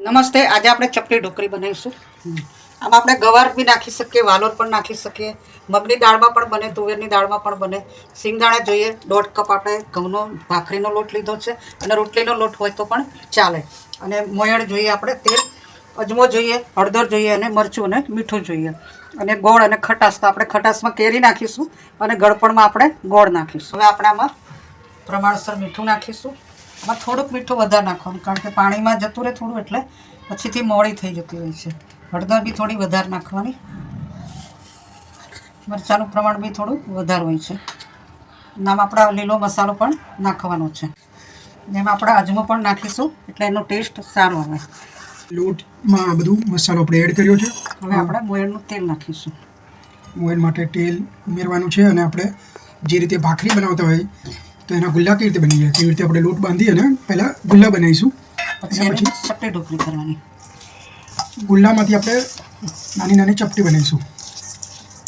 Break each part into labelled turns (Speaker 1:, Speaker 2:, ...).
Speaker 1: નમસ્તે. આજે આપણે ચપટી ઢોકળી બનાવીશું. આમાં આપણે ગવાર બી નાખી શકીએ, વાલોર પણ નાખી શકીએ, મગની દાળમાં પણ બને, તુવેરની દાળમાં પણ બને. સિંગદાણા જોઈએ 1.5 કપ આપણે ઘઉંનો ભાખરીનો લોટ લીધો છે, અને રોટલીનો લોટ હોય તો પણ ચાલે. અને મોયણ જોઈએ આપણે, તેલ, અજમો જોઈએ, હળદર જોઈએ, અને મરચું અને મીઠું જોઈએ, અને ગોળ અને ખટાશ. તો આપણે ખટાશમાં કેરી નાખીશું અને ગળપણમાં આપણે ગોળ નાખીશું. હવે આપણે આમાં પ્રમાણસર મીઠું નાખીશું. આમાં થોડુંક મીઠું વધારે નાખવાનું, કારણ કે પાણીમાં જતું રહે થોડું, એટલે પછીથી મોળી થઈ જતી હોય છે. હળદર બી થોડી વધારે નાખવાની, મરચાંનું પ્રમાણ બી થોડું વધારે હોય છે. આમાં આપણા લીલો મસાલો પણ નાખવાનો છે. જેમાં આપણે અજમો પણ નાખીશું, એટલે એનો ટેસ્ટ સારો આવે.
Speaker 2: લોટમાં આ બધું મસાલો આપણે એડ કર્યો છે.
Speaker 1: હવે આપણે મોયણનું તેલ નાખીશું.
Speaker 2: મોયણ માટે તેલ ઉમેરવાનું છે, અને આપણે જે રીતે ભાખરી બનાવતા હોય તો એના ગુલ્લા કેવી રીતે બની જાય તેવી રીતે આપણે લોટ બાંધી અને પહેલાં ગુલ્લા બનાવીશું.
Speaker 1: પછી ચપટી ઢોકળી કરવાની.
Speaker 2: ગુલ્લામાંથી આપણે નાની નાની ચપટી બનાવીશું.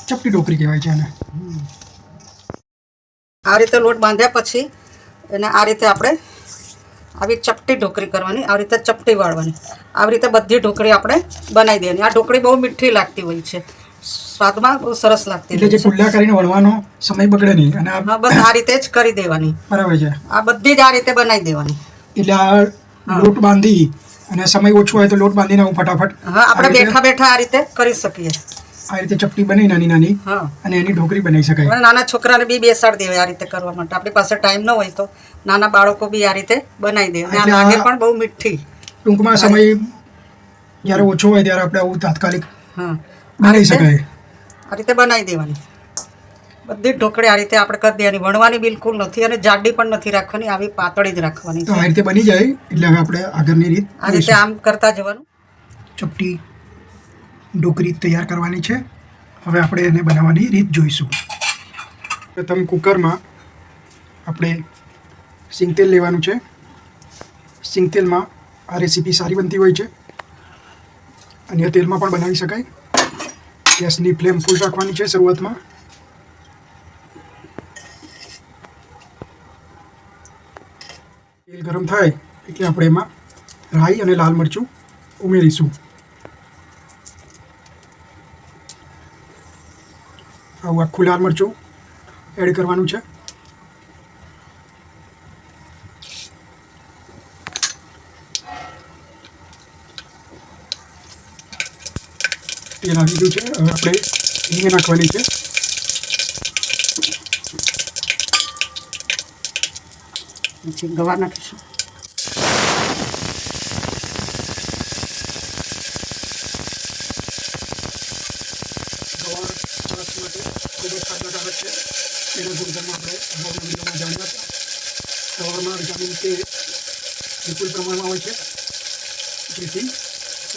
Speaker 2: ચપટી ઢોકળી કહેવાય છે આને.
Speaker 1: આ રીતે લોટ બાંધ્યા પછી એને આ રીતે આપણે આવી ચપટી ઢોકળી કરવાની, આવી રીતે ચપટી વાળવાની. આવી રીતે બધી ઢોકળી આપણે બનાવી દેવાની. આ ઢોકળી બહુ મીઠી લાગતી હોય છે, સ્વાદમાં બહુ સરસ લાગતી.
Speaker 2: એટલે જે ગુલ્લા કરીને વણવાનો સમય બગડે નહીં. અને
Speaker 1: હા, બસ આ રીતે જ કરી દેવાની.
Speaker 2: બરાબર છે.
Speaker 1: આ બધી જ આ રીતે બનાવી દેવાની.
Speaker 2: એટલે આ લોટ બાંધી અને સમય ઓછો હોય તો લોટ બાંધીને હું ફટાફટ
Speaker 1: આપણે બેઠા બેઠા આ રીતે કરી શકીએ.
Speaker 2: આ રીતે ચપટી બની નાની નાની,
Speaker 1: હા,
Speaker 2: અને એની ઢોકળી બનાવી શકાય.
Speaker 1: નાના છોકરાને બી બેસાડી દેવાય આ રીતે કરવા માટે. આપણી પાસે ટાઈમ ન હોય તો નાના બાળકો બી આ રીતે બનાવી દે. અને લાગે પણ બહુ મીઠી.
Speaker 2: ટૂંકમાં સમય જ્યારે ઓછો હોય ત્યારે આપણે આવું તાત્કાલિક
Speaker 1: હા
Speaker 2: બનાવી શકાય.
Speaker 1: આ રીતે બનાવી દેવાની. બધી ઢોકળી આ રીતે આપણે કરી દેવાની. વણવાની બિલકુલ નથી, અને જાડી પણ નથી રાખવાની, આવી પાતળી જ રાખવાની.
Speaker 2: તો આ રીતે બની જાય એટલે હવે આપણે આગળની રીત
Speaker 1: આ રીતે આમ કરતા જવાનું.
Speaker 2: ચપટી ઢોકળી તૈયાર કરવાની છે. હવે આપણે એને બનાવવાની રીત જોઈશું. પ્રથમ કુકરમાં આપણે સિંગતેલ લેવાનું છે. સિંગતેલમાં આ રેસીપી સારી બનતી હોય છે. અન્ય તેલમાં પણ બનાવી શકાય. ગેસની ફ્લેમ ફૂલ રાખવાની છે શરૂઆતમાં. તેલ ગરમ થાય એટલે આપણે એમાં રાઈ અને લાલ મરચું ઉમેરીશું. આવું આખું લાલ મરચું એડ કરવાનું છે. તેલ આવી ગયું છે. હવે આપણે હિંગ નાખવાની છે.
Speaker 1: પછી ગવાર નાખીશું.
Speaker 2: ગવાર સ્વાસ્થ્ય માટે ખૂબ જ ફાયદાકારક છે. એના ગુણધર્મો આપણે અગાઉના વિડીયોમાં જાણ્યા હતા. ગવારમાં વિટામિન કે વિપુલ પ્રમાણમાં હોય છે, જેથી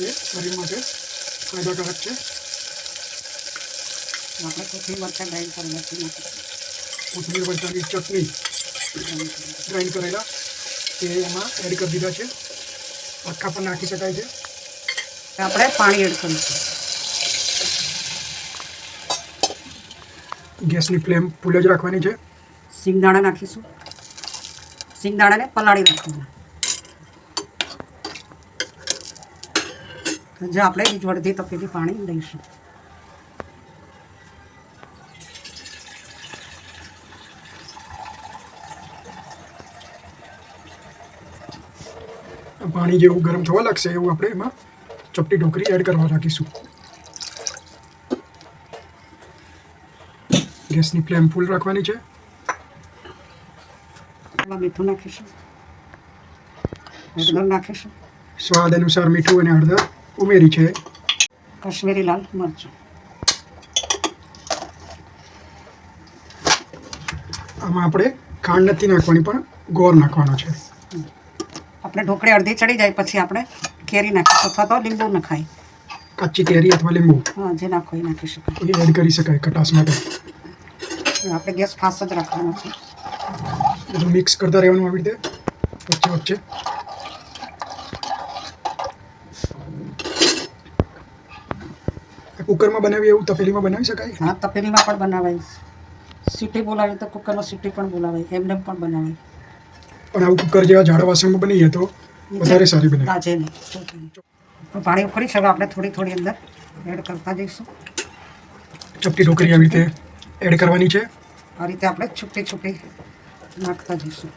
Speaker 2: એ શરીર માટે ફાયદાકારક છે.
Speaker 1: આપણે કોથમીર મરચાં ગ્રાઇન્ડ કરી નાખીશું.
Speaker 2: કોથમીર મરચાંની ચટણી ગ્રાઇન્ડ કરેલા એ એમાં એડ કરી દીધા છે. આખા પણ નાખી શકાય છે.
Speaker 1: આપણે પાણી એડ કરીશું.
Speaker 2: ગેસની ફ્લેમ ફૂલ જ રાખવાની છે.
Speaker 1: સિંગદાણા નાખીશું. સિંગદાણાને પલાળી નાખવાના. જો આપણે બીજ અડધી તપેલી પાણી લઈશું.
Speaker 2: પાણી જેવું ગરમ થવા લાગશે એવું આપણે એમાં ચપટી ઢોકળી એડ કરવા રાખીશું. ગેસની ફ્લેમ ફૂલ રાખવાની છે.
Speaker 1: મીઠું નાખીશું, હળદર નાખીશું,
Speaker 2: સ્વાદ અનુસાર મીઠું અને હળદર ઉમેરી છે.
Speaker 1: કાશ્મીરી લાલ મરચું.
Speaker 2: આમાં આપણે ખાંડ નથી નાખવાની, પણ ગોળ નાખવાનો છે.
Speaker 1: આપણે ઢોકળી અડધી ચડી જાય પછી આપણે કેરી નાખીશું, અથવા તો લીંબુ નખાય.
Speaker 2: કાચી કેરી અથવા લીંબુ,
Speaker 1: હા, જે નાખો એ નાખી શકાય.
Speaker 2: એ એડ કરી શકાય ખટાશ માટે.
Speaker 1: આપણે ગેસ ફાસ્ટ જ રાખવાનો છે.
Speaker 2: બધું મિક્સ કરતા રહેવાનું આવી રીતે વચ્ચે વચ્ચે. કુકરમાં બનાવી એવું તપેલીમાં બનાવી શકાય.
Speaker 1: હા, તપેલીમાં પણ બનાવાય. સીટી બોલાવી તો કુકરમાં સીટી પણ બોલાવાય, એમને પણ બનાવાય.
Speaker 2: પણ આવું કુકર જેવા જાડા વાસણમાં બનીએ તો વધારે સારી બને.
Speaker 1: દાજે નહીં. તો પાણી ઉકળી છે, હવે આપણે થોડી થોડી અંદર એડ કરતા જઈશું.
Speaker 2: ચપટી ઢોકળી આવી રીતે એડ કરવાની છે.
Speaker 1: આ રીતે આપણે છૂટી છૂટી નાખતા જઈશું.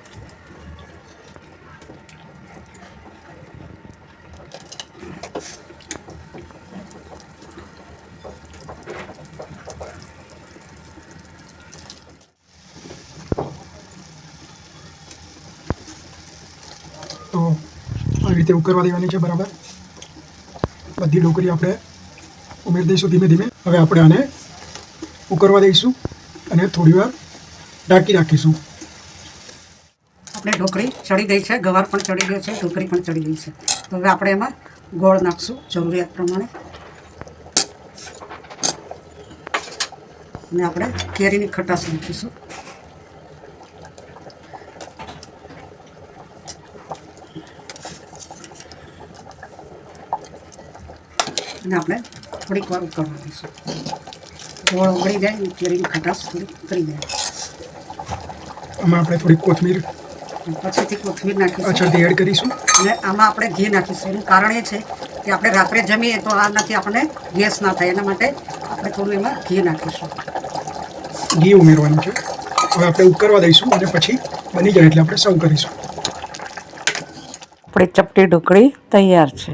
Speaker 2: તો આવી રીતે ઉકળવા દેવાની છે બરાબર. બધી ઢોકળી આપણે ઉમેરી દઈશું ધીમે ધીમે. હવે આપણે આને ઉકળવા દઈશું અને થોડી વાર ઢાંકી રાખીશું.
Speaker 1: આપણે ઢોકળી ચડી ગઈ છે, ગવાર પણ ચડી ગયો છે, ઢોકળી પણ ચડી ગઈ છે. તો હવે આપણે એમાં ગોળ નાખશું જરૂરિયાત પ્રમાણે. અને આપણે કેરીની ખટાશ નાખીશું. અને આપણે થોડીક વાર ઉકળવા દઈશું. ગોળ ઉકળી જાય અને કેરીની ખટાશ થોડી ઉતરી જાય.
Speaker 2: આમાં આપણે થોડી કોથમીર
Speaker 1: પછીથી કોથમીર નાખીશું.
Speaker 2: પાછળથી એડ કરીશું.
Speaker 1: અને આમાં આપણે ઘી નાખીશું. એનું કારણ એ છે કે આપણે રાત્રે જમીએ તો આનાથી આપણને ગેસ ના થાય, એના માટે આપણે થોડું એમાં ઘી નાખીશું.
Speaker 2: ઘી ઉમેરવાનું છે. હવે આપણે ઉકળવા દઈશું અને પછી બની જાય એટલે આપણે સર્વ કરીશું.
Speaker 1: આપણી ચપટી ઢોકળી તૈયાર છે.